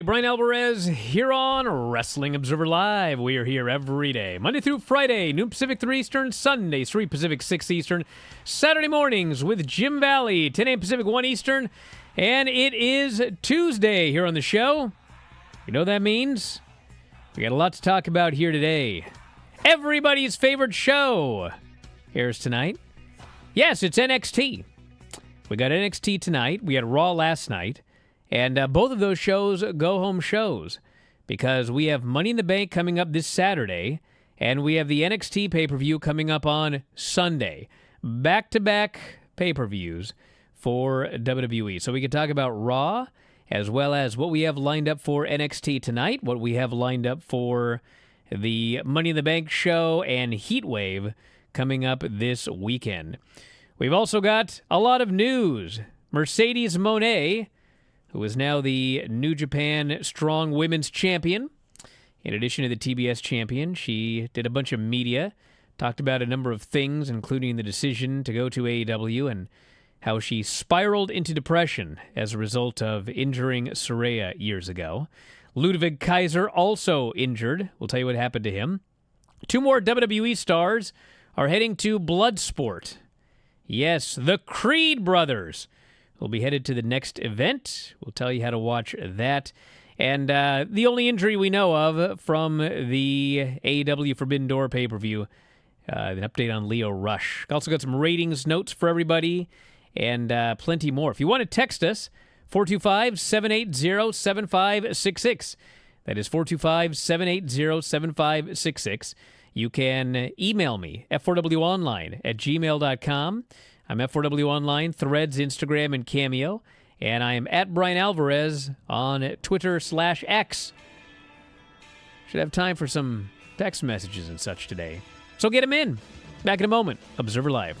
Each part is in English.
Bryan Alvarez here on Wrestling Observer Live. We are here every day, Monday through Friday, noon Pacific, 3 Eastern, Sundays, 3 Pacific, 6 Eastern, Saturday mornings with Jim Valley, 10 a.m. Pacific, 1 Eastern, and it is Tuesday here on the show. You know what that means? We got a lot to talk about here today. Everybody's favorite show airs tonight. Yes, it's NXT. We got NXT tonight. We had Raw last night. And both of those shows go-home shows because we have Money in the Bank coming up this Saturday, and we have the NXT pay-per-view coming up on Sunday. Back-to-back pay-per-views for WWE. So we can talk about Raw as well as what we have lined up for NXT tonight, what we have lined up for the Money in the Bank show and Heatwave coming up this weekend. We've also got a lot of news. Mercedes Monae, who is now the New Japan Strong Women's Champion. In addition to the TBS Champion, she did a bunch of media, talked about a number of things, including the decision to go to AEW and how she spiraled into depression as a result of injuring Saraya years ago. Ludwig Kaiser also injured. We'll tell you what happened to him. 2 more WWE stars are heading to Bloodsport. Yes, the Creed brothers will be headed to the next event. We'll tell you how to watch that. And the only injury we know of from the AEW Forbidden Door pay-per-view, an update on Leo Rush. Also got some ratings notes for everybody and plenty more. If you want to text us, 425-780-7566. That is 425-780-7566. You can email me, f4wonline@gmail.com. I'm F4W Online, Threads, Instagram, and Cameo. And I am at Bryan Alvarez on Twitter/X. Should have time for some text messages and such today. So get them in. Back in a moment. Observer Live.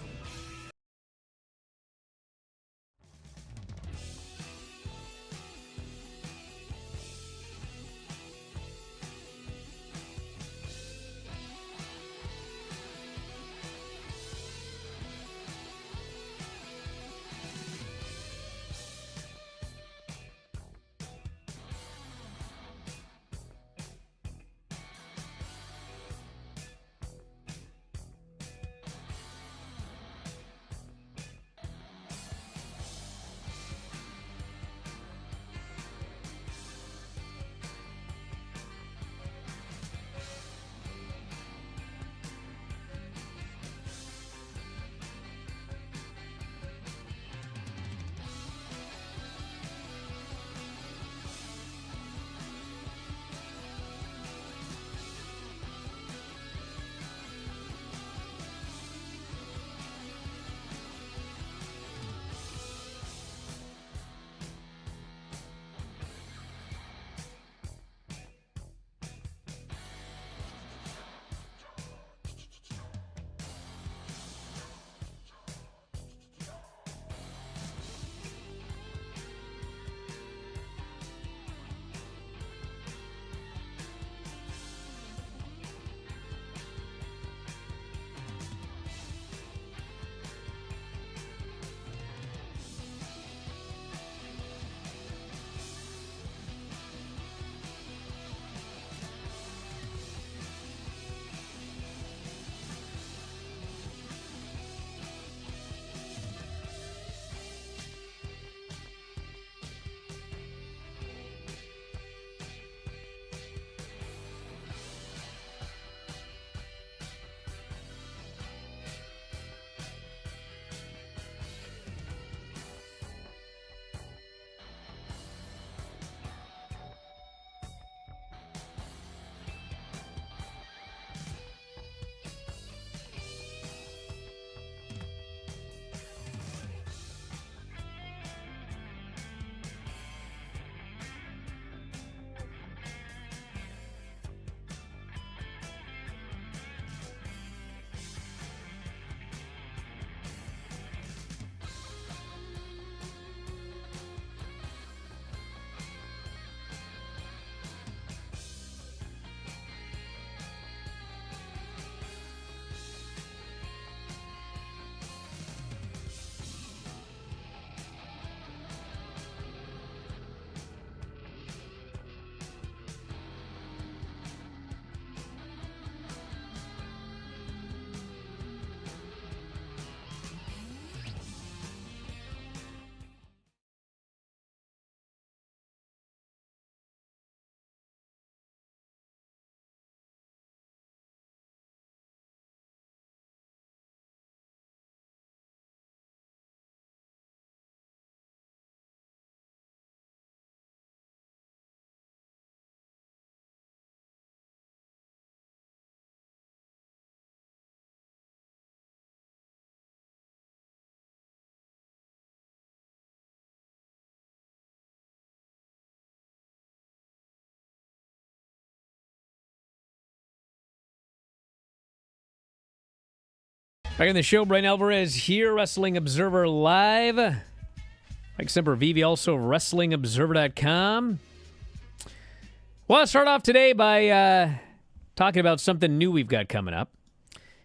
Back in the show, Bryan Alvarez here, Wrestling Observer Live. Mike Sempervive, also WrestlingObserver.com. Well, let's start off today by talking about something new we've got coming up,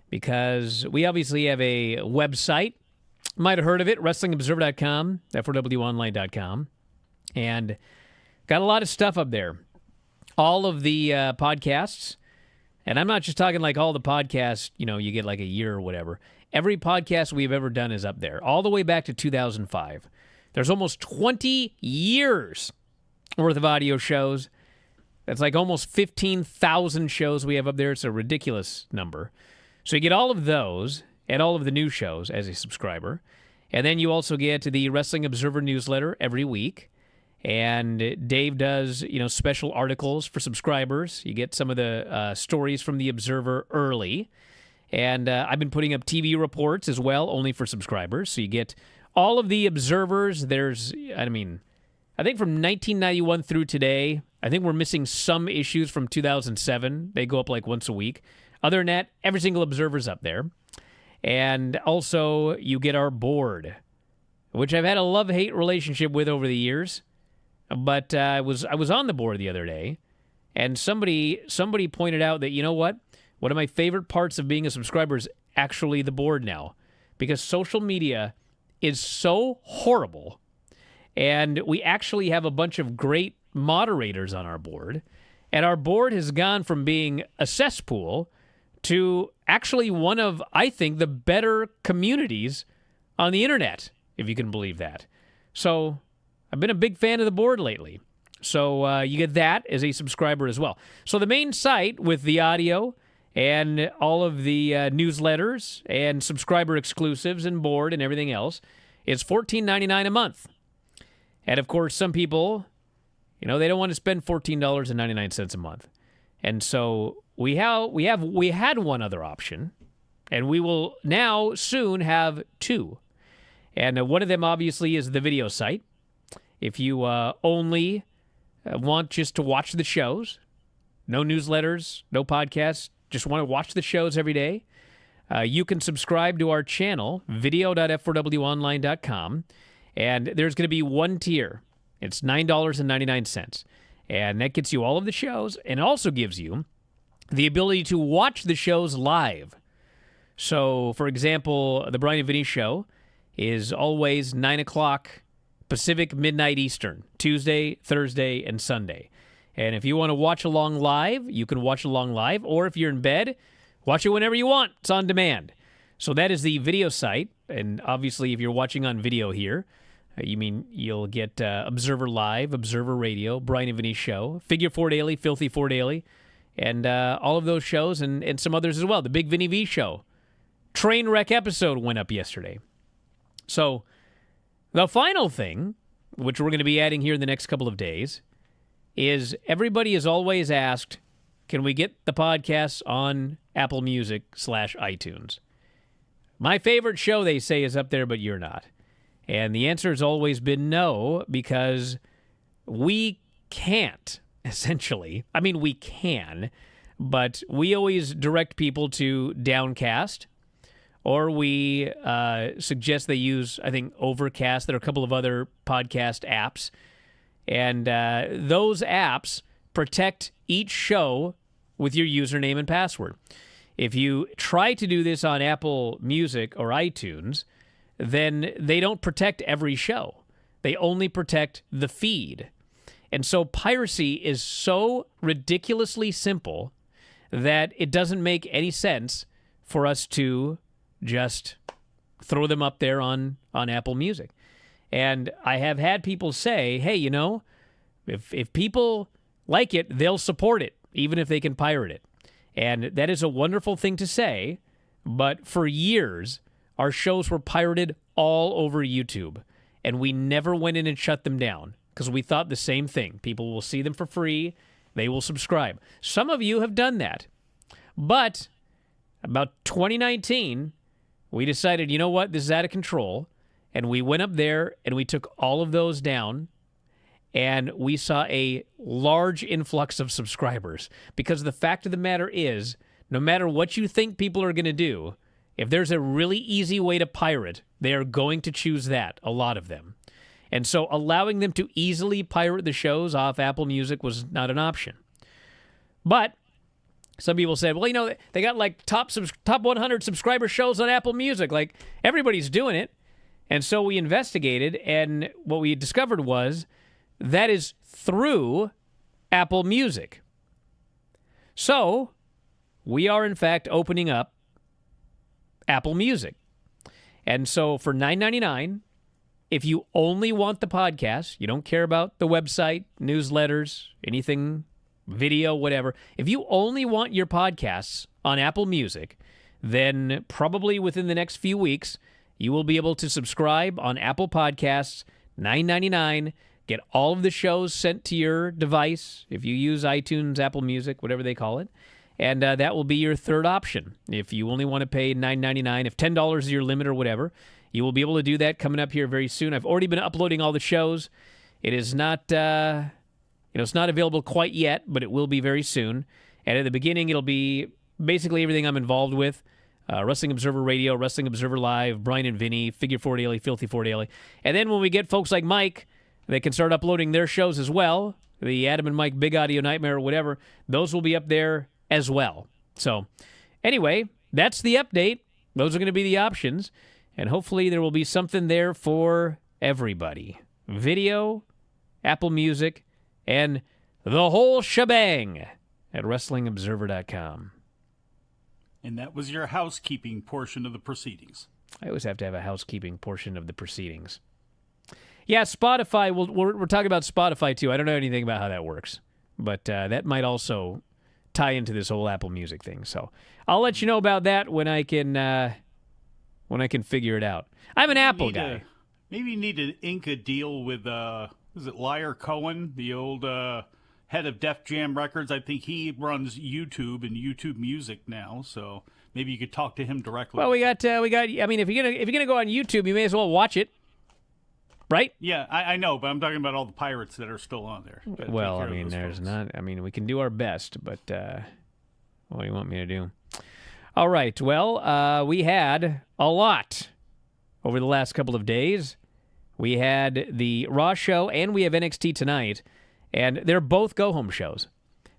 because we obviously have a website. Might have heard of it, WrestlingObserver.com, F4WOnline.com, and got a lot of stuff up there. All of the podcasts. And I'm not just talking like all the podcasts, you get like a year or whatever. Every podcast we've ever done is up there, all the way back to 2005. There's almost 20 years worth of audio shows. That's like almost 15,000 shows we have up there. It's a ridiculous number. So you get all of those and all of the new shows as a subscriber. And then you also get the Wrestling Observer newsletter every week. And Dave does, special articles for subscribers. You get some of the stories from the Observer early. And I've been putting up TV reports as well, only for subscribers. So you get all of the Observers. There's, I think from 1991 through today, I think we're missing some issues from 2007. They go up like once a week. Other than that, every single Observer's up there. And also, you get our board, which I've had a love-hate relationship with over the years. But I was on the board the other day, and somebody pointed out that, you know what? One of my favorite parts of being a subscriber is actually the board now, because social media is so horrible, and we actually have a bunch of great moderators on our board, and our board has gone from being a cesspool to actually one of, I think, the better communities on the internet, if you can believe that. So I've been a big fan of the board lately. So you get that as a subscriber as well. So the main site with the audio and all of the newsletters and subscriber exclusives and board and everything else is $14.99 a month. And of course, some people, they don't want to spend $14.99 a month. And so we had one other option, and we will now soon have two. And one of them obviously is the video site. If you only want just to watch the shows, no newsletters, no podcasts, just want to watch the shows every day, you can subscribe to our channel, video.f4wonline.com, and there's going to be one tier. It's $9.99, and that gets you all of the shows, and also gives you the ability to watch the shows live. So, for example, the Bryan and Vinny Show is always 9 o'clock Pacific, midnight Eastern, Tuesday, Thursday, and Sunday. And if you want to watch along live, you can watch along live. Or if you're in bed, watch it whenever you want. It's on demand. So that is the video site. And obviously, if you're watching on video here, you'll get Observer Live, Observer Radio, Bryan and Vinny Show, Figure 4 Daily, Filthy 4 Daily, and all of those shows and some others as well. The Big Vinny V Show. Trainwreck episode went up yesterday. So the final thing, which we're going to be adding here in the next couple of days, is everybody is always asked, can we get the podcasts on Apple Music /iTunes? My favorite show, they say, is up there, but you're not. And the answer has always been no, because we can't, essentially. We can, but we always direct people to Downcast, or we suggest they use, I think, Overcast. There are a couple of other podcast apps. And those apps protect each show with your username and password. If you try to do this on Apple Music or iTunes, then they don't protect every show. They only protect the feed. And so piracy is so ridiculously simple that it doesn't make any sense for us to just throw them up there on Apple Music. And I have had people say, hey, if people like it, they'll support it, even if they can pirate it. And that is a wonderful thing to say, but for years, our shows were pirated all over YouTube, and we never went in and shut them down, because we thought the same thing. People will see them for free, they will subscribe. Some of you have done that. But about 2019, we decided, you know what, this is out of control. And we went up there and we took all of those down, and we saw a large influx of subscribers. Because the fact of the matter is, no matter what you think people are going to do, If there's a really easy way to pirate, they are going to choose that, a lot of them. And so allowing them to easily pirate the shows off Apple Music was not an option. But some people said, well, they got like top 100 subscriber shows on Apple Music. Like, everybody's doing it. And so we investigated, and what we discovered was that is through Apple Music. So we are, in fact, opening up Apple Music. And so for $9.99, if you only want the podcast, you don't care about the website, newsletters, anything, video, whatever. If you only want your podcasts on Apple Music, then probably within the next few weeks, you will be able to subscribe on Apple Podcasts, $9.99, get all of the shows sent to your device if you use iTunes, Apple Music, whatever they call it. And that will be your third option. If you only want to pay $9.99, if $10 is your limit or whatever, you will be able to do that coming up here very soon. I've already been uploading all the shows. It is not, it's not available quite yet, but it will be very soon. And at the beginning, it'll be basically everything I'm involved with. Wrestling Observer Radio, Wrestling Observer Live, Bryan and Vinny, Figure 4 Daily, Filthy 4 Daily. And then when we get folks like Mike, they can start uploading their shows as well. The Adam and Mike Big Audio Nightmare or whatever. Those will be up there as well. So anyway, that's the update. Those are going to be the options. And hopefully there will be something there for everybody. Video, Apple Music, and the whole shebang at WrestlingObserver.com. And that was your housekeeping portion of the proceedings. I always have to have a housekeeping portion of the proceedings. Yeah, Spotify, we're talking about Spotify too. I don't know anything about how that works. But that might also tie into this whole Apple Music thing. So I'll let you know about that when I can figure it out. I'm an Apple guy. Maybe you need to ink a deal with, is it Liar Cohen, the old head of Def Jam Records? I think he runs YouTube and YouTube Music now, so maybe you could talk to him directly. Well, we got. I mean, if you're gonna go on YouTube, you may as well watch it, right? Yeah, I know, but I'm talking about all the pirates that are still on there. Well, I mean, there's not. I mean, we can do our best, but what do you want me to do? All right. Well, we had a lot over the last couple of days. We had the Raw show, and we have NXT tonight. And they're both go-home shows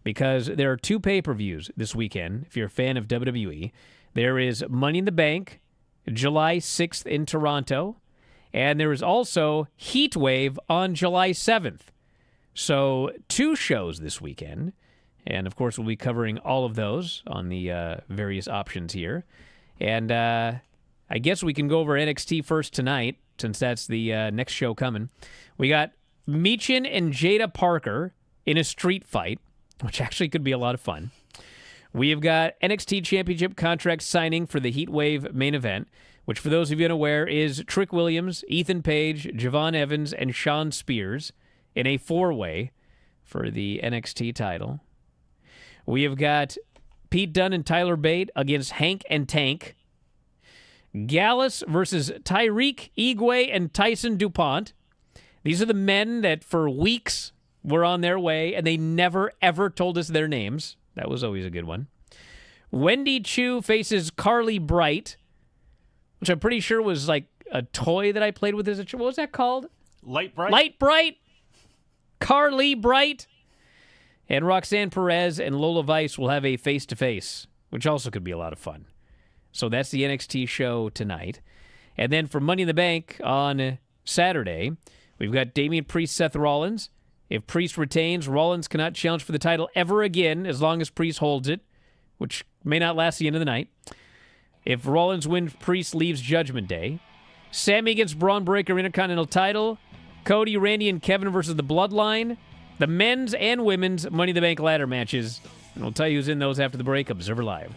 because there are two pay-per-views this weekend, if you're a fan of WWE. There is Money in the Bank, July 6th in Toronto, and there is also Heatwave on July 7th. So 2 shows this weekend, and of course we'll be covering all of those on the various options here. And I guess we can go over NXT first tonight, since that's the next show coming. We got Michin and Jada Parker in a street fight, which actually could be a lot of fun. We have got NXT Championship contract signing for the Heatwave main event, which for those of you unaware is Trick Williams, Ethan Page, Javon Evans, and Shawn Spears in a 4-way for the NXT title. We have got Pete Dunne and Tyler Bate against Hank and Tank. Gallus versus Tyreek Igwe and Tyson DuPont. These are the men that for weeks were on their way, and they never, ever told us their names. That was always a good one. Wendy Chu faces Carly Bright, which I'm pretty sure was like a toy that I played with as a child. What was that called? Light Bright? Light Bright. Carly Bright. And Roxanne Perez and Lola Vice will have a face-to-face, which also could be a lot of fun. So that's the NXT show tonight. And then for Money in the Bank on Saturday, we've got Damian Priest, Seth Rollins. If Priest retains, Rollins cannot challenge for the title ever again as long as Priest holds it, which may not last the end of the night. If Rollins wins, Priest leaves Judgment Day. Sammy against Braun Breaker Intercontinental title. Cody, Randy, and Kevin versus the Bloodline. The men's and women's Money in the Bank ladder matches. And we'll tell you who's in those after the break. Observer Live.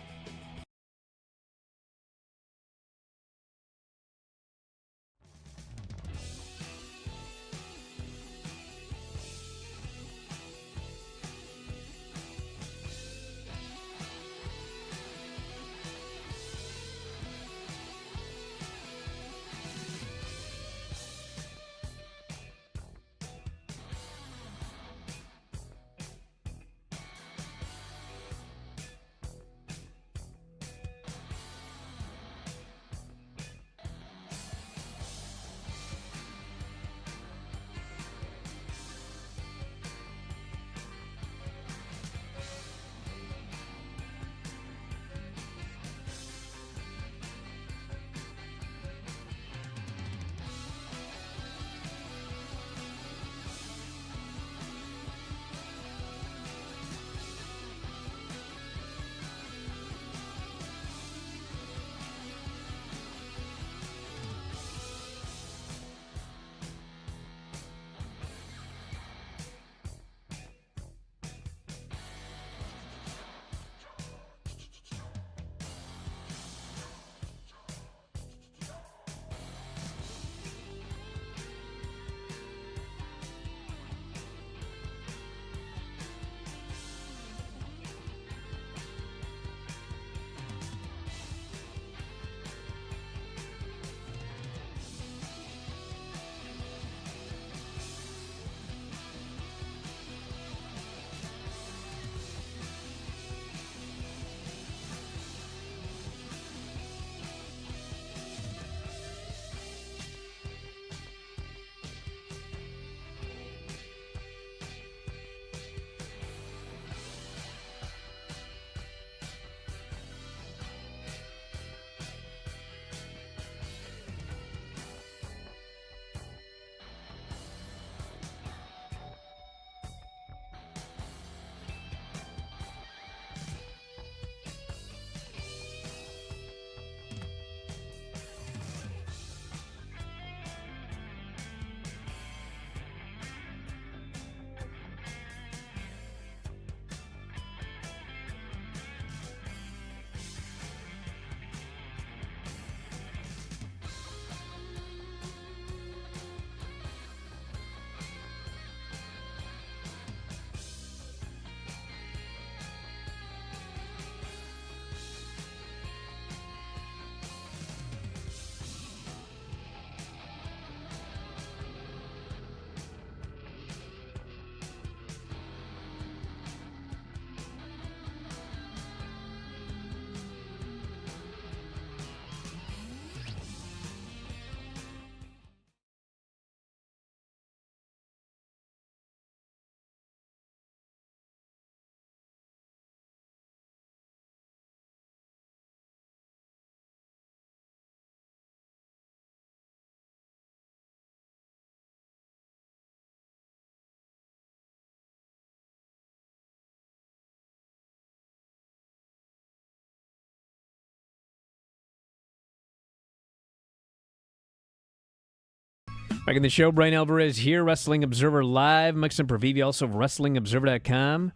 Back in the show, Bryan Alvarez here, Wrestling Observer Live. Mike Sempervive, also of WrestlingObserver.com.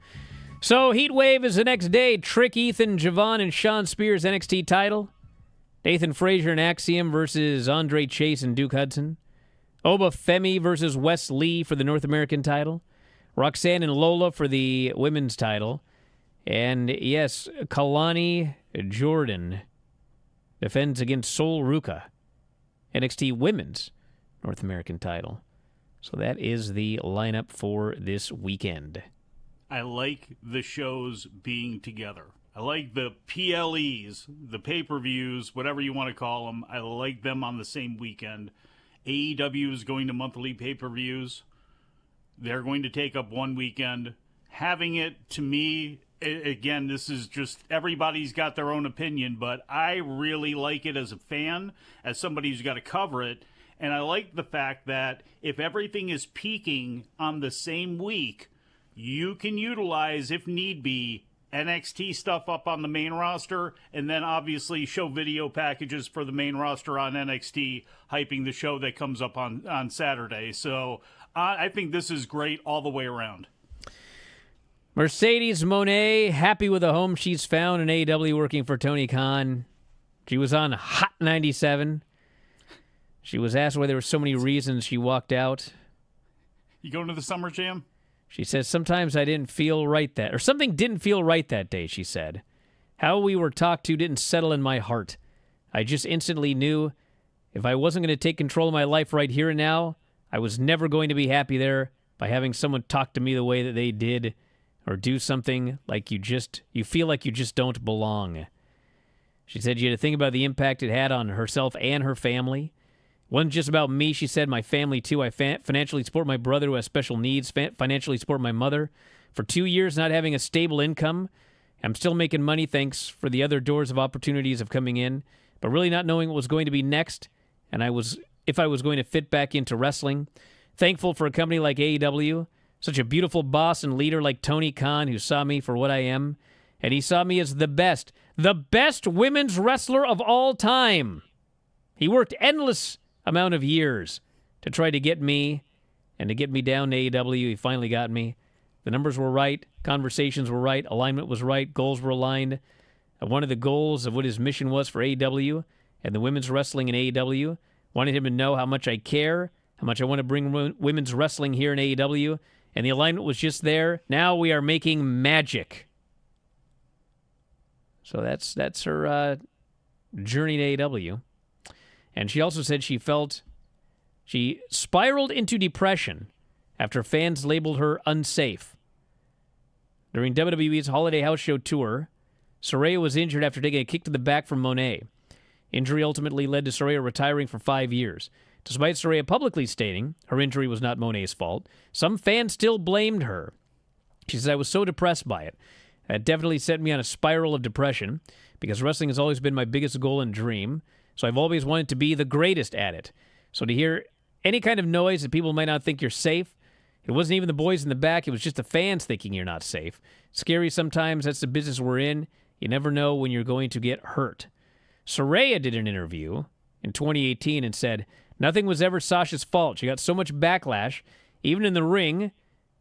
So, Heatwave is the next day. Trick, Ethan, Javon, and Sean Spears NXT title. Nathan Frazier and Axiom versus Andre Chase and Duke Hudson. Oba Femi versus Wes Lee for the North American title. Roxanne and Lola for the women's title. And, yes, Kalani Jordan defends against Sol Ruka, NXT women's North American title. So that is the lineup for this weekend. I like the shows being together. I like the PLEs, the pay-per-views, whatever you want to call them. I like them on the same weekend. AEW is going to monthly pay-per-views. They're going to take up one weekend. Having it, to me, again, this is just everybody's got their own opinion, but I really like it as a fan, as somebody who's got to cover it. And I like the fact that if everything is peaking on the same week, you can utilize, if need be, NXT stuff up on the main roster, and then obviously show video packages for the main roster on NXT, hyping the show that comes up on Saturday. So I think this is great all the way around. Mercedes Monae, happy with the home she's found in AEW working for Tony Khan. She was on Hot 97. She was asked why there were so many reasons she walked out. You going to the Summer Jam? She says, sometimes I didn't feel right or something didn't feel right that day, she said. How we were talked to didn't settle in my heart. I just instantly knew if I wasn't going to take control of my life right here and now, I was never going to be happy there by having someone talk to me the way that they did or do something like you feel like you just don't belong. She said she had to think about the impact it had on herself and her family. It wasn't just about me, she said, my family too. I financially support my brother who has special needs, financially support my mother. For 2 years not having a stable income, I'm still making money thanks for the other doors of opportunities of coming in, but really not knowing what was going to be next, and if I was going to fit back into wrestling. Thankful for a company like AEW, such a beautiful boss and leader like Tony Khan who saw me for what I am, and he saw me as the best women's wrestler of all time. He worked endless amount of years to try to get me and to get me down to AEW. He finally got me. The numbers were right, conversations were right, alignment was right, goals were aligned. One of the goals of what his mission was for AEW and the women's wrestling in AEW, wanted him to know how much I care, how much I want to bring women's wrestling here in AEW, and the alignment was just there. Now we are making magic. So that's her journey to AEW. And she also said she spiraled into depression after fans labeled her unsafe. During WWE's Holiday House Show tour, Saraya was injured after taking a kick to the back from Monae. Injury ultimately led to Saraya retiring for 5 years. Despite Saraya publicly stating her injury was not Monae's fault, some fans still blamed her. She said, I was so depressed by it. It definitely sent me on a spiral of depression because wrestling has always been my biggest goal and dream. So I've always wanted to be the greatest at it. So to hear any kind of noise that people might not think you're safe, it wasn't even the boys in the back, it was just the fans thinking you're not safe. Scary sometimes, that's the business we're in. You never know when you're going to get hurt. Saraya did an interview in 2018 and said, nothing was ever Sasha's fault. She got so much backlash. Even in the ring,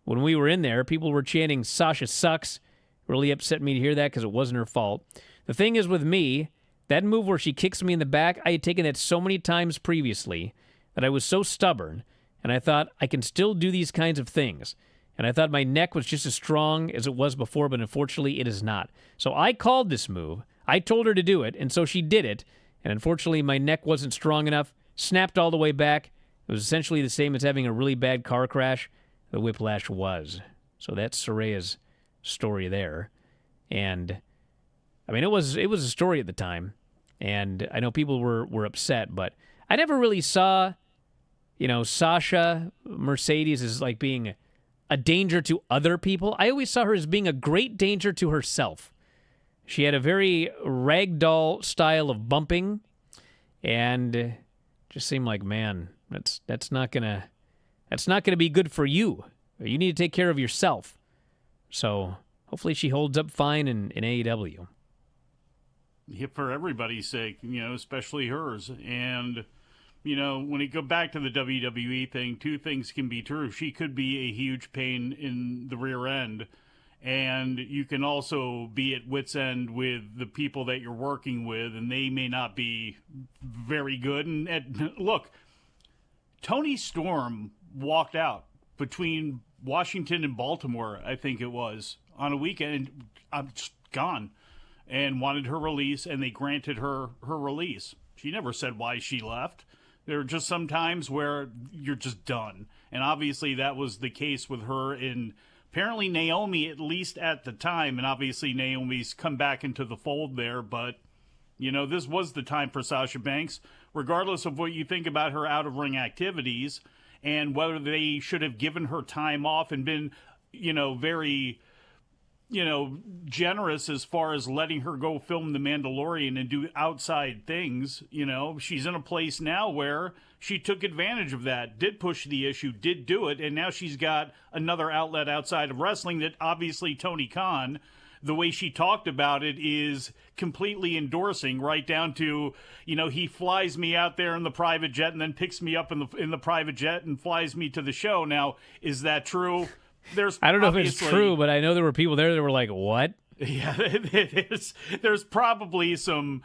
when we were in there, people were chanting, Sasha sucks. Really upset me to hear that because it wasn't her fault. The thing is with me, that move where she kicks me in the back, I had taken that so many times previously that I was so stubborn, and I thought I can still do these kinds of things. And I thought my neck was just as strong as it was before, but unfortunately it is not. So I called this move. I told her to do it, and so she did it. And unfortunately my neck wasn't strong enough, snapped all the way back. It was essentially the same as having a really bad car crash. The whiplash was. So that's Saraya's story there. And I mean, it was a story at the time, and I know people were upset, but I never really saw, Sasha Mercedes as like being a danger to other people. I always saw her as being a great danger to herself. She had a very ragdoll style of bumping, and just seemed like, man, that's not gonna be good for you. You need to take care of yourself. So hopefully she holds up fine in AEW. For everybody's sake, especially hers. And when you go back to the WWE thing, two things can be true. She could be a huge pain in the rear end, and you can also be at wit's end with the people that you're working with, and they may not be very good. And look, Toni Storm walked out between Washington and Baltimore, I think it was, on a weekend. I'm just gone, and wanted her release, and they granted her release. She never said why she left. There are just some times where you're just done. And obviously that was the case with her and apparently Naomi, at least at the time. And obviously Naomi's come back into the fold there. But, this was the time for Sasha Banks, regardless of what you think about her out-of-ring activities and whether they should have given her time off and been, very generous as far as letting her go film The Mandalorian and do outside things. She's in a place now where she took advantage of that, did push the issue, did do it, and now she's got another outlet outside of wrestling that obviously Tony Khan, the way she talked about it, is completely endorsing, right down to, he flies me out there in the private jet and then picks me up in the private jet and flies me to the show. Now, is that true? I don't know if it's true, but I know there were people there that were like, what? Yeah, there's probably some,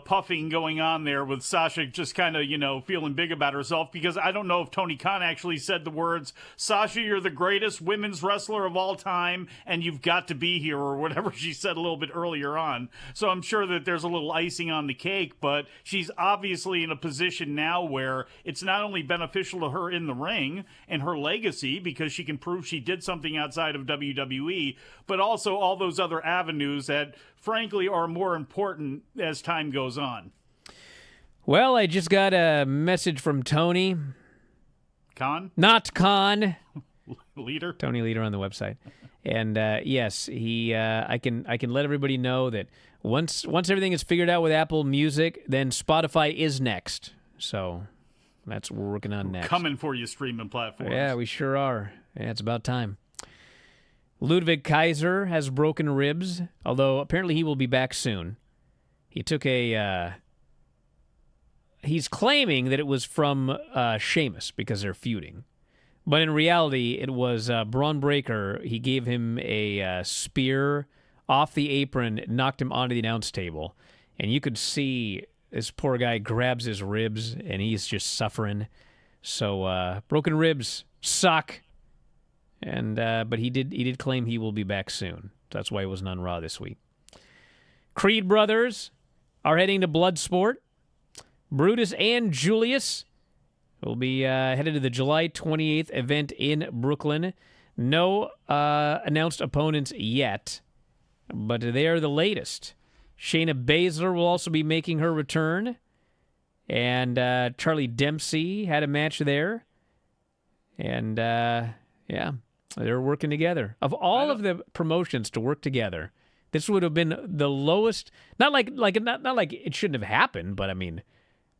puffing going on there with Sasha just kind of, feeling big about herself, because I don't know if Tony Khan actually said the words, Sasha, you're the greatest women's wrestler of all time, and you've got to be here, or whatever she said a little bit earlier on. So I'm sure that there's a little icing on the cake, but she's obviously in a position now where it's not only beneficial to her in the ring and her legacy, because she can prove she did something outside of WWE, but also all those other avenues that, frankly, are more important as time goes on. Well, I just got a message from Tony. Khan? Not Khan. Leader? Tony Leader on the website. And yes, he. I can let everybody know that once everything is figured out with Apple Music, then Spotify is next. So that's what we're working on next. Coming for you, streaming platforms. Yeah, we sure are. Yeah, it's about time. Ludwig Kaiser has broken ribs, although apparently he will be back soon. He took he's claiming that it was from Sheamus because they're feuding. But in reality, it was Braun Breaker. He gave him a spear off the apron, knocked him onto the announce table. And you could see this poor guy grabs his ribs, and he's just suffering. So broken ribs suck. And but he did claim he will be back soon. That's why he wasn't on Raw this week. Creed brothers are heading to Bloodsport. Brutus and Julius will be headed to the July 28th event in Brooklyn. No announced opponents yet, but they are the latest. Shayna Baszler will also be making her return. And Charlie Dempsey had a match there. And, yeah, they're working together. Of all of the promotions to work together, this would have been the lowest. Not like it shouldn't have happened, but I mean,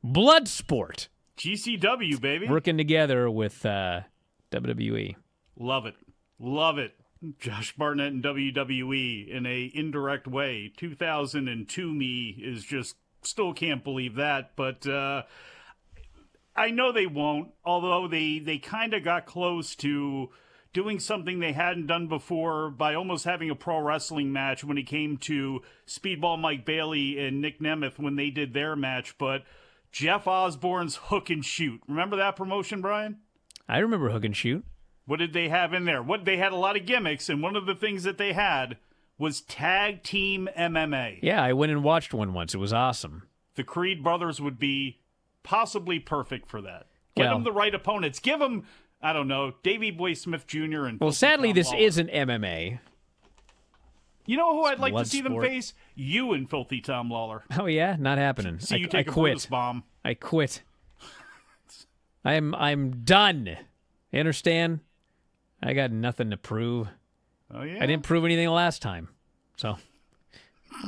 Bloodsport. GCW, baby. Working together with WWE. Love it. Love it. Josh Barnett and WWE in a indirect way. 2002 me is just, still can't believe that. But I know they won't, although they kind of got close to doing something they hadn't done before by almost having a pro wrestling match when it came to Speedball Mike Bailey and Nick Nemeth when they did their match. But Jeff Osborne's Hook and Shoot. Remember that promotion, Brian? I remember Hook and Shoot. What did they have in there? They had a lot of gimmicks, and one of the things that they had was tag team MMA. Yeah, I went and watched one once. It was awesome. The Creed brothers would be possibly perfect for that. Get them the right opponents. Give them, I don't know, Davey Boy Smith Jr. and well, sadly, this isn't MMA. You know who I'd like to see them face? You and Filthy Tom Lawler. Oh yeah, not happening. See you take I a quit. Brutus bomb. I quit. I'm done. You understand? I got nothing to prove. Oh yeah. I didn't prove anything last time, so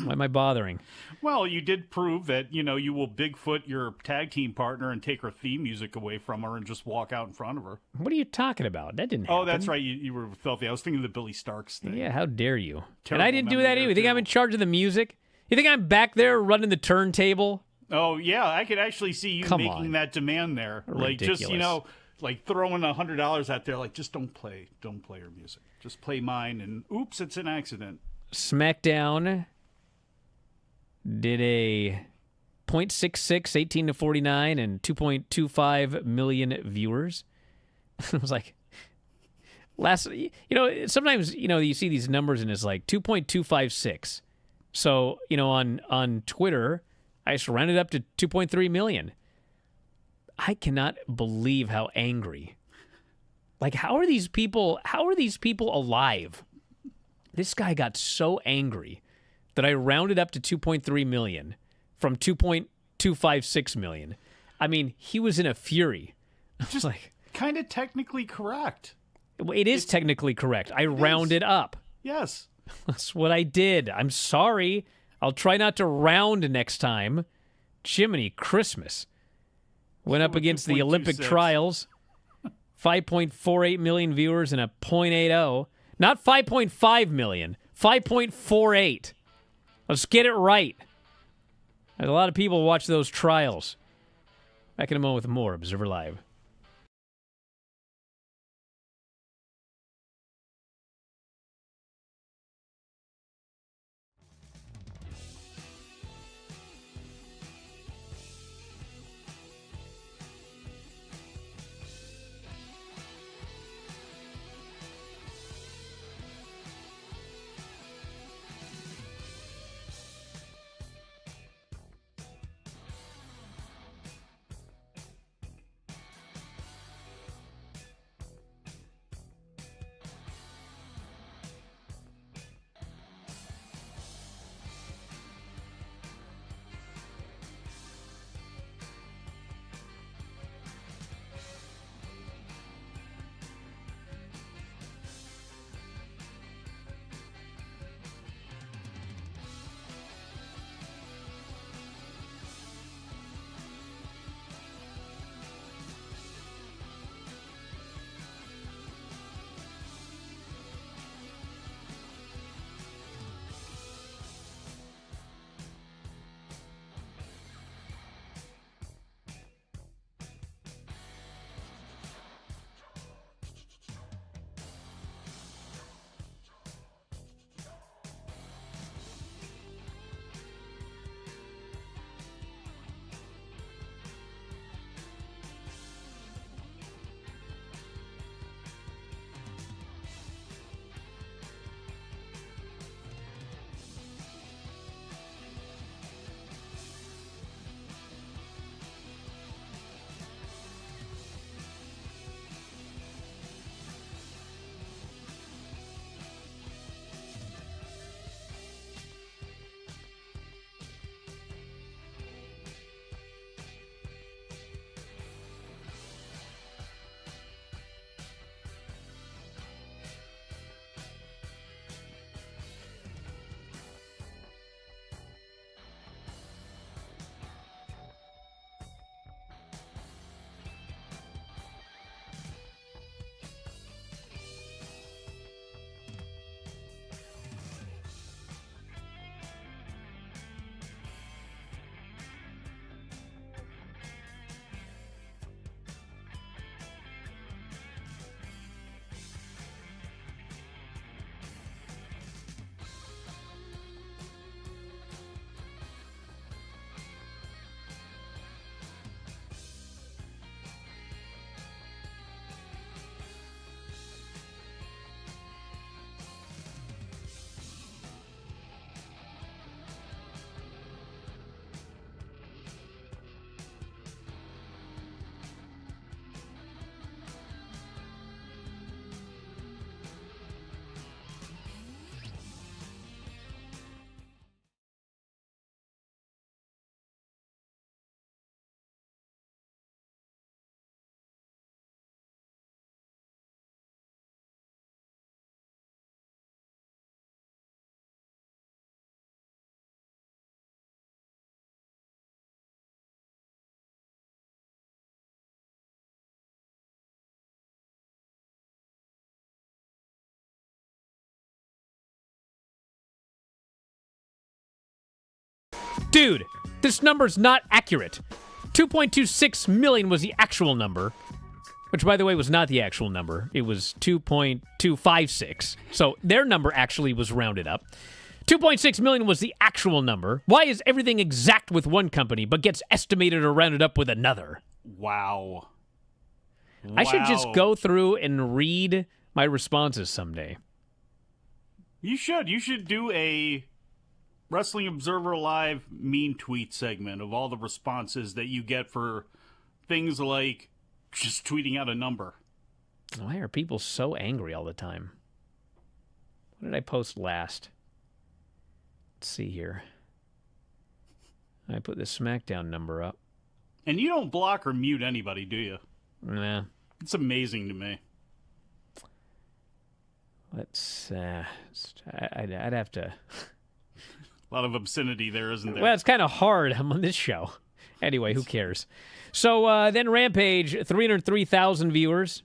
why am I bothering? Well, you did prove that, you will Bigfoot your tag team partner and take her theme music away from her and just walk out in front of her. What are you talking about? That didn't happen. Oh, that's right. You were filthy. I was thinking of the Billy Starks thing. Yeah, how dare you? Terrible and I didn't do that either. You think I'm in charge of the music? You think I'm back there running the turntable? Oh yeah, I could actually see you Come making on. that demand there. Like Ridiculous. just like throwing $100 out there. Like just don't play her music. Just play mine. And oops, it's an accident. SmackDown did a 0.66, 18 to 49, and 2.25 million viewers. I was like, sometimes, you see these numbers and it's like 2.256. So, on Twitter, I just rounded up to 2.3 million. I cannot believe how angry. Like, how are these people alive? This guy got so angry that I rounded up to 2.3 million from 2.256 million. I mean, he was in a fury. Just like kind of technically correct. It's technically correct. I rounded up. Yes. That's what I did. I'm sorry. I'll try not to round next time. Jiminy Christmas. Went up against the Olympic trials. 5.48 million viewers and a 0.80. Not 5.5 million. 5.48. Let's get it right. There's a lot of people watch those trials. Back in a moment with more Observer Live. Dude, This number's not accurate. 2.26 million was the actual number, which, by the way, was not the actual number. It was 2.256. So their number actually was rounded up. 2.6 million was the actual number. Why is everything exact with one company but gets estimated or rounded up with another? Wow. I should just go through and read my responses someday. You should. You should do a Wrestling Observer Live mean tweet segment of all the responses that you get for things like just tweeting out a number. Why are people so angry all the time? What did I post last? Let's see here. I put the SmackDown number up. And you don't block or mute anybody, do you? Nah. It's amazing to me. Let's, I'd have to... A lot of obscenity there, isn't there? Well, it's kind of hard. I'm on this show. Anyway, who cares? So then Rampage, 303,000 viewers.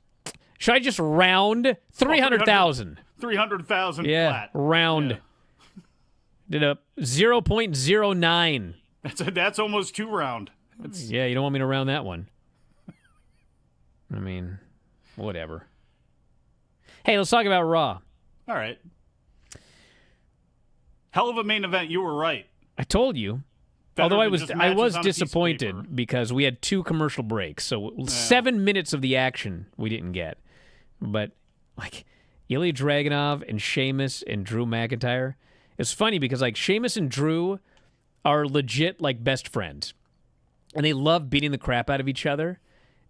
Should I just round? 300,000. 300,000 yeah, flat. Round. Yeah. Did a 0.09. That's almost 2 round. Yeah, you don't want me to round that one. I mean, whatever. Hey, let's talk about Raw. All right. Hell of a main event. You were right. I told you. Better Although than I was just matches on a piece of disappointed paper. because we had 2 commercial breaks. So 7 minutes of the action we didn't get. But, like, Ilya Dragunov and Sheamus and Drew McIntyre. It's funny because, like, Sheamus and Drew are legit, like, best friends. And they love beating the crap out of each other.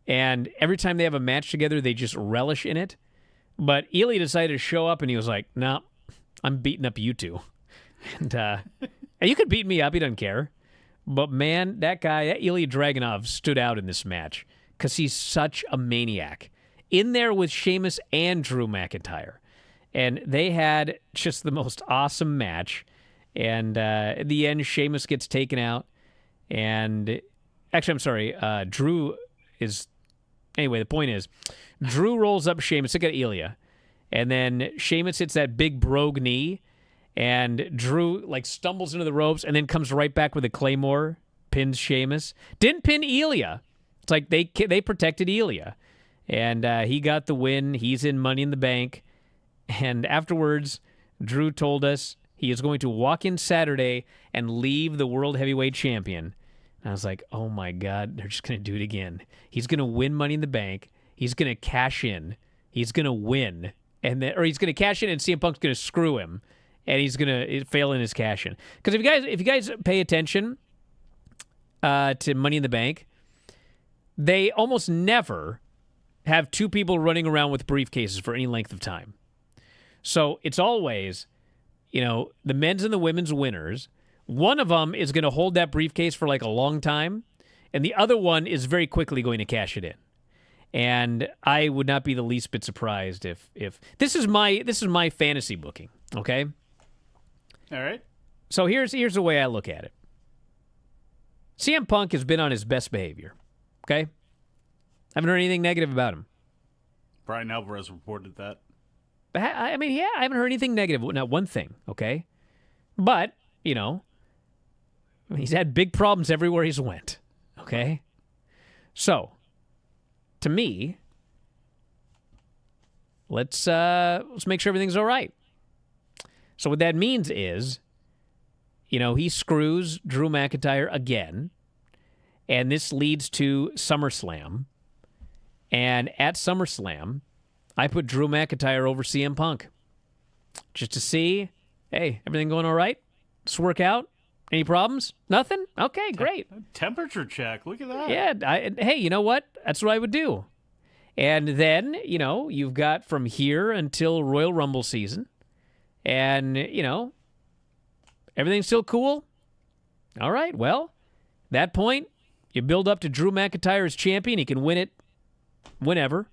And every time they have a match together, they just relish in it. But Ilya decided to show up, and he was like, "Nah, I'm beating up you two." And you could beat me up. He doesn't care. But, man, that guy, that Ilya Dragunov, stood out in this match because he's such a maniac. In there with Sheamus and Drew McIntyre. And they had just the most awesome match. And at the end, Sheamus gets taken out. And actually, I'm sorry, Drew is... Anyway, the point is, Drew rolls up Sheamus. Look at Ilya. And then Sheamus hits that big brogue knee. And Drew, like, stumbles into the ropes and then comes right back with a Claymore, pins Sheamus. Didn't pin Ilya. It's like they protected Ilya. And he got the win. He's in Money in the Bank. And afterwards, Drew told us he is going to walk in Saturday and leave the World Heavyweight Champion. And I was like, oh, my God, they're just going to do it again. He's going to win Money in the Bank. He's going to cash in. He's going to win. Or he's going to cash in and CM Punk's going to screw him. And he's going to fail in his cash in. Because if you guys pay attention to Money in the Bank, they almost never have 2 people running around with briefcases for any length of time. So it's always, the men's and the women's winners. One of them is going to hold that briefcase for like a long time, and the other one is very quickly going to cash it in. And I would not be the least bit surprised if this is my fantasy booking, okay? All right. So here's the way I look at it. CM Punk has been on his best behavior, okay? Haven't heard anything negative about him. Bryan Alvarez reported that. I mean, yeah, I haven't heard anything negative. Not one thing, okay? But, he's had big problems everywhere he's went, okay? So, to me, let's make sure everything's all right. So what that means is, he screws Drew McIntyre again, and this leads to SummerSlam. And at SummerSlam, I put Drew McIntyre over CM Punk. Just to see, hey, everything going all right? Does this work out? Any problems? Nothing? Okay, great. Temperature check. Look at that. Yeah. Hey, you know what? That's what I would do. And then, you've got from here until Royal Rumble season. And, everything's still cool. All right, well, that point, you build up to Drew McIntyre as champion. He can win it whenever.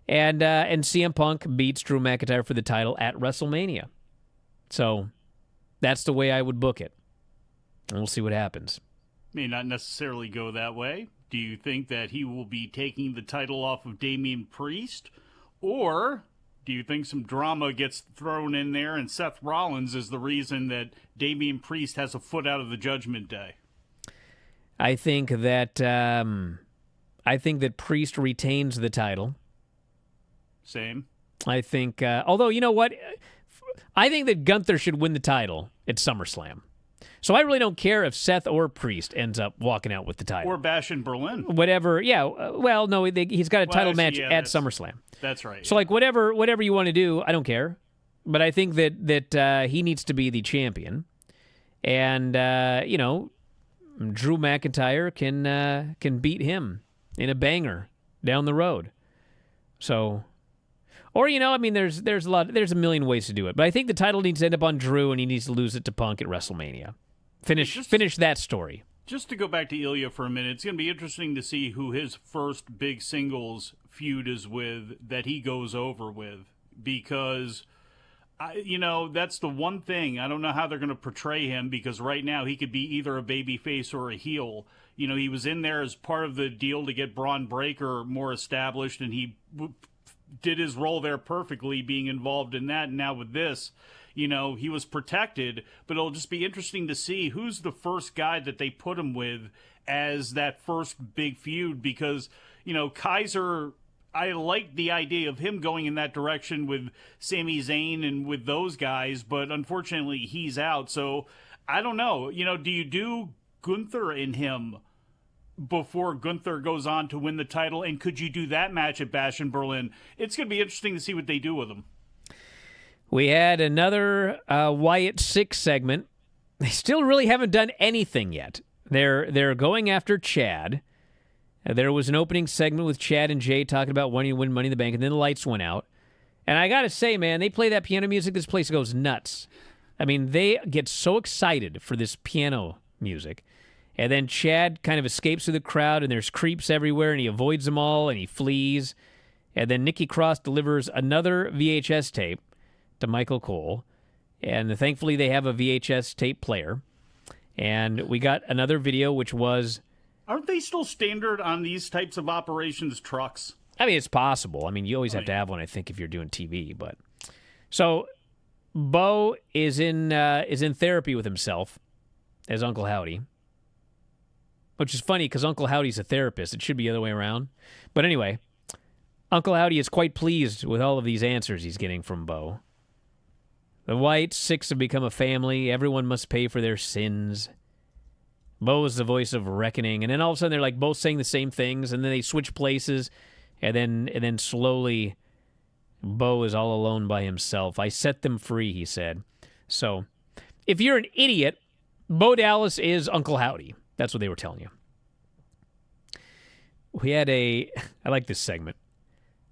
And CM Punk beats Drew McIntyre for the title at WrestleMania. So that's the way I would book it. And we'll see what happens. May not necessarily go that way. Do you think that he will be taking the title off of Damian Priest? Or do you think some drama gets thrown in there and Seth Rollins is the reason that Damian Priest has a foot out of the Judgment Day? I think that Priest retains the title. Same. I think, although, you know what? I think that Gunther should win the title at SummerSlam. So I really don't care if Seth or Priest ends up walking out with the title. Or Bash in Berlin. Whatever. Yeah. Well, no, he's got a title match at SummerSlam. That's right. So, like, whatever you want to do, I don't care. But I think that he needs to be the champion. And, Drew McIntyre can beat him in a banger down the road. So, or there's a million ways to do it. But I think the title needs to end up on Drew, and he needs to lose it to Punk at WrestleMania. Finish that story. Just to go back to Ilya for a minute, it's going to be interesting to see who his first big singles feud is with that he goes over with, because that's the one thing. I don't know how they're going to portray him, because right now he could be either a babyface or a heel. He was in there as part of the deal to get Braun Breaker more established, and he did his role there perfectly, being involved in that. And now with this, he was protected, but it'll just be interesting to see who's the first guy that they put him with as that first big feud, because, Kaiser, I like the idea of him going in that direction with Sami Zayn and with those guys, but unfortunately he's out. So I don't know. Do you do Gunther in him before Gunther goes on to win the title? And could you do that match at Bash in Berlin? It's going to be interesting to see what they do with him. We had another Wyatt 6 segment. They still really haven't done anything yet. They're going after Chad. There was an opening segment with Chad and Jay talking about wanting to win Money in the Bank, and then the lights went out. And I got to say, man, they play that piano music, this place goes nuts. I mean, they get so excited for this piano music. And then Chad kind of escapes through the crowd, and there's creeps everywhere, and he avoids them all, and he flees. And then Nikki Cross delivers another VHS tape to Michael Cole. And thankfully, they have a VHS tape player. And we got another video, which was... Aren't they still standard on these types of operations trucks? I mean, it's possible. I mean, you always have to have one, I think, if you're doing TV. But so Bo is in therapy with himself as Uncle Howdy, which is funny because Uncle Howdy's a therapist. It should be the other way around. But anyway, Uncle Howdy is quite pleased with all of these answers he's getting from Bo. The White Six have become a family. Everyone must pay for their sins. Bo is the voice of reckoning. And then all of a sudden they're like both saying the same things, and then they switch places, and then slowly Bo is all alone by himself. I set them free, he said. So if you're an idiot, Bo Dallas is Uncle Howdy. That's what they were telling you. We had I like this segment.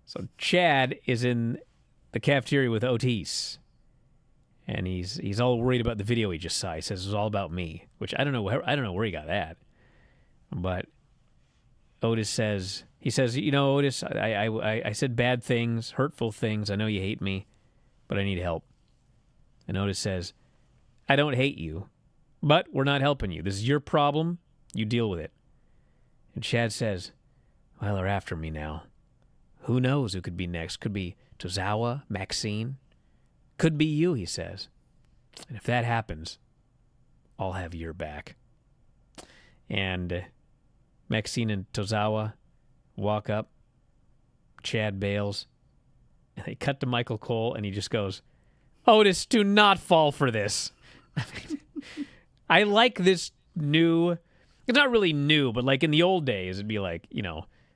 So Chad is in the cafeteria with Otis. And he's all worried about the video he just saw. He says it was all about me, which I don't know where he got that. But Otis says, Otis, I said bad things, hurtful things. I know you hate me, but I need help. And Otis says, I don't hate you, but we're not helping you. This is your problem. You deal with it. And Chad says, well, they're after me now. Who knows who could be next? Could be Tozawa, Maxine. Could be you, he says. And if that happens, I'll have your back. And Maxine and Tozawa walk up. Chad bails. And they cut to Michael Cole, and he just goes, Otis, do not fall for this. I like this new... It's not really new, but like in the old days, it'd be like,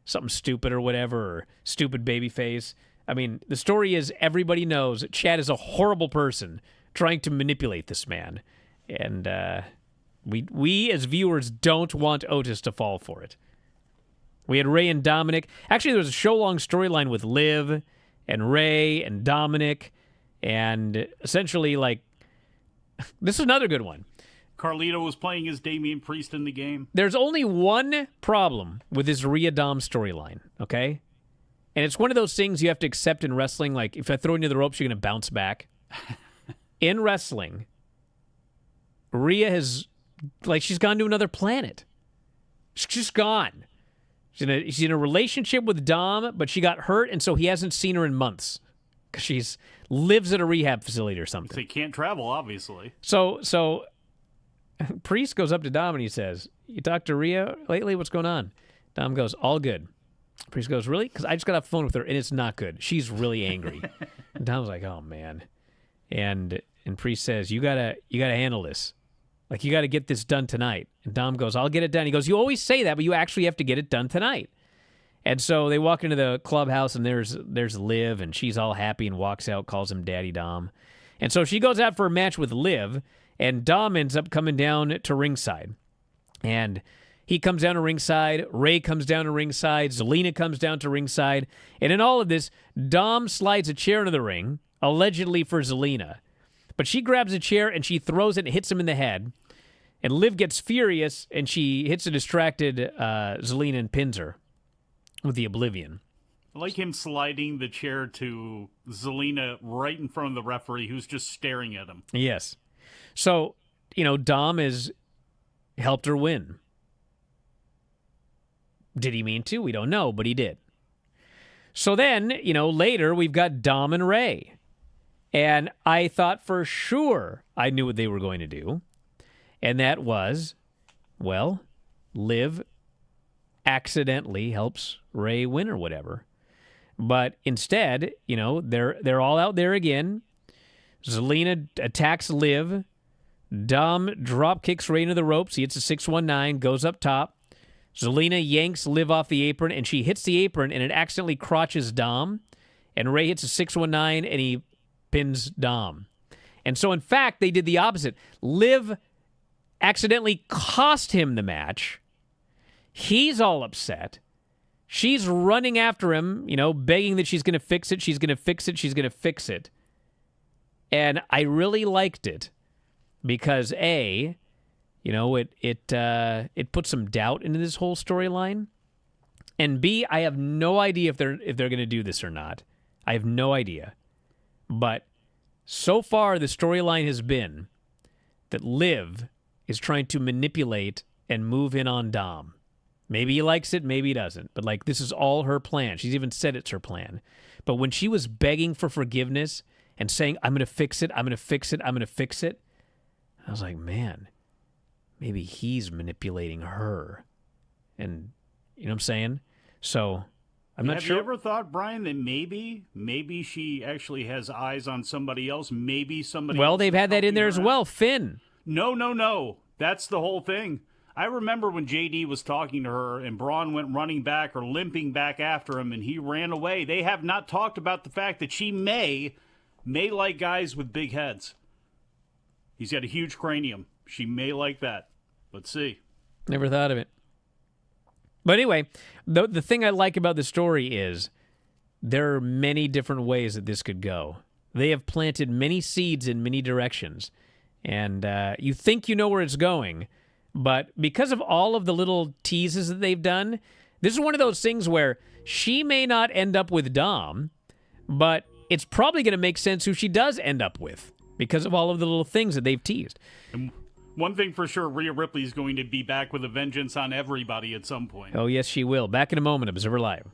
something stupid or whatever, or stupid baby face. I mean, the story is everybody knows Chad is a horrible person trying to manipulate this man. And we as viewers don't want Otis to fall for it. We had Ray and Dominic. Actually, there was a show-long storyline with Liv and Ray and Dominic. And essentially, like, this is another good one. Carlito was playing as Damian Priest in the game. There's only one problem with this Rhea Dom storyline, okay? And it's one of those things you have to accept in wrestling. Like, if I throw you to the ropes, you're going to bounce back. In wrestling, Rhea has, like, she's gone to another planet. She's just gone. She's in a relationship with Dom, but she got hurt, and so he hasn't seen her in months. Because she's lives at a rehab facility or something. They can't travel, obviously. So Priest goes up to Dom and he says, you talked to Rhea lately? What's going on? Dom goes, all good. Priest goes, really? Because I just got off the phone with her, and it's not good. She's really angry. And Dom's like, oh, man. And Priest says, you gotta handle this. Like, you got to get this done tonight. And Dom goes, I'll get it done. He goes, you always say that, but you actually have to get it done tonight. And so they walk into the clubhouse, and there's Liv, and she's all happy and walks out, calls him Daddy Dom. And so she goes out for a match with Liv, and Dom ends up coming down to ringside. And he comes down to ringside. Ray comes down to ringside. Zelina comes down to ringside. And in all of this, Dom slides a chair into the ring, allegedly for Zelina. But she grabs a chair, and she throws it and hits him in the head. And Liv gets furious, and she hits a distracted Zelina and pins her with the Oblivion. I like him sliding the chair to Zelina right in front of the referee who's just staring at him. Yes. So, Dom has helped her win. Did he mean to? We don't know, but he did. So then, later we've got Dom and Ray. And I thought for sure I knew what they were going to do. And that was, well, Liv accidentally helps Ray win or whatever. But instead, they're all out there again. Zelina attacks Liv. Dom drop kicks Ray into the ropes. He hits a 619, goes up top. Zelina yanks Liv off the apron, and she hits the apron, and it accidentally crotches Dom. And Ray hits a 619, and he pins Dom. And so, in fact, they did the opposite. Liv accidentally cost him the match. He's all upset. She's running after him, begging that she's going to fix it. She's going to fix it. She's going to fix it. And I really liked it because, A, it put some doubt into this whole storyline. And B, I have no idea if they're going to do this or not. I have no idea. But so far, the storyline has been that Liv is trying to manipulate and move in on Dom. Maybe he likes it, maybe he doesn't. But, this is all her plan. She's even said it's her plan. But when she was begging for forgiveness and saying, I'm going to fix it, I'm going to fix it, I'm going to fix it, I was like, man, maybe he's manipulating her. And, you know what I'm saying? So, I'm not sure. Have you ever thought, Brian, that maybe she actually has eyes on somebody else? Maybe somebody Well, else they've had that in there as well. Finn. No. That's the whole thing. I remember when JD was talking to her and Braun went running back or limping back after him and he ran away. They have not talked about the fact that she may like guys with big heads. He's got a huge cranium. She may like that. Let's see. Never thought of it. But anyway, the thing I like about the story is there are many different ways that this could go. They have planted many seeds in many directions. And you think you know where it's going. But because of all of the little teases that they've done, this is one of those things where she may not end up with Dom, but it's probably going to make sense who she does end up with because of all of the little things that they've teased. And one thing for sure, Rhea Ripley is going to be back with a vengeance on everybody at some point. Oh, yes, she will. Back in a moment, Observer Live.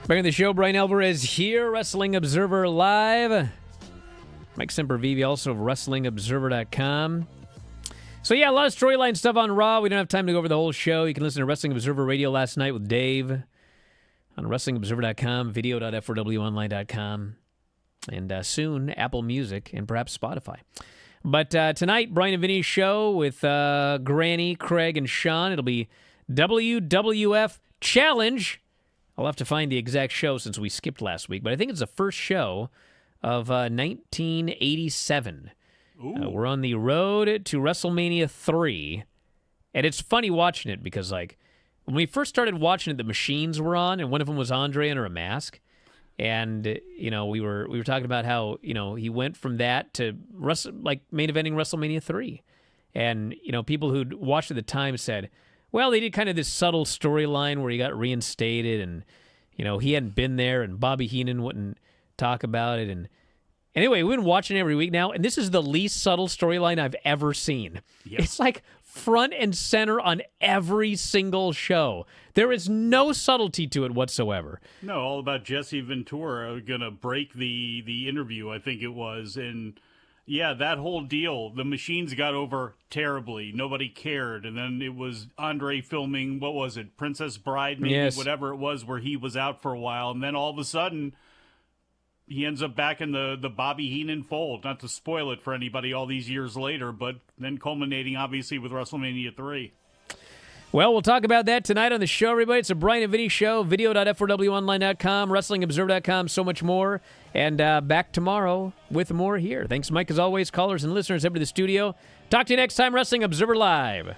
Back in the show, Bryan Alvarez here, Wrestling Observer Live. Mike Sempervive, also of WrestlingObserver.com. So, yeah, a lot of storyline stuff on Raw. We don't have time to go over the whole show. You can listen to Wrestling Observer Radio last night with Dave on WrestlingObserver.com, video.f4wonline.com, and soon Apple Music and perhaps Spotify. But tonight, Brian and Vinny's show with Granny, Craig, and Sean. It'll be WWF Challenge. I'll have to find the exact show since we skipped last week, but I think it's the first show of 1987. We're on the road to WrestleMania 3, and it's funny watching it because, like, when we first started watching it, the machines were on, and one of them was Andre under a mask. And, you know, we were talking about how, you know, he went from that to main eventing WrestleMania 3. And, you know, people who'd watched at the time said, well, they did kind of this subtle storyline where he got reinstated and, you know, he hadn't been there and Bobby Heenan wouldn't talk about it. And anyway, we've been watching it every week now, and this is the least subtle storyline I've ever seen. Yep. It's like front and center on every single show. There is no subtlety to it whatsoever. No, all about Jesse Ventura going to break the interview, I think it was. And, yeah, that whole deal, the machines got over terribly. Nobody cared. And then it was Andre filming, what was it, Princess Bride, maybe, yes, whatever it was, where he was out for a while. And then all of a sudden, he ends up back in the Bobby Heenan fold. Not to spoil it for anybody all these years later, but then culminating, obviously, with WrestleMania 3. Well, we'll talk about that tonight on the show, everybody. It's a Brian and Vinny show, video.f4wonline.com, WrestlingObserver.com, so much more. And back tomorrow with more here. Thanks, Mike, as always. Callers and listeners, head to the studio. Talk to you next time, Wrestling Observer Live.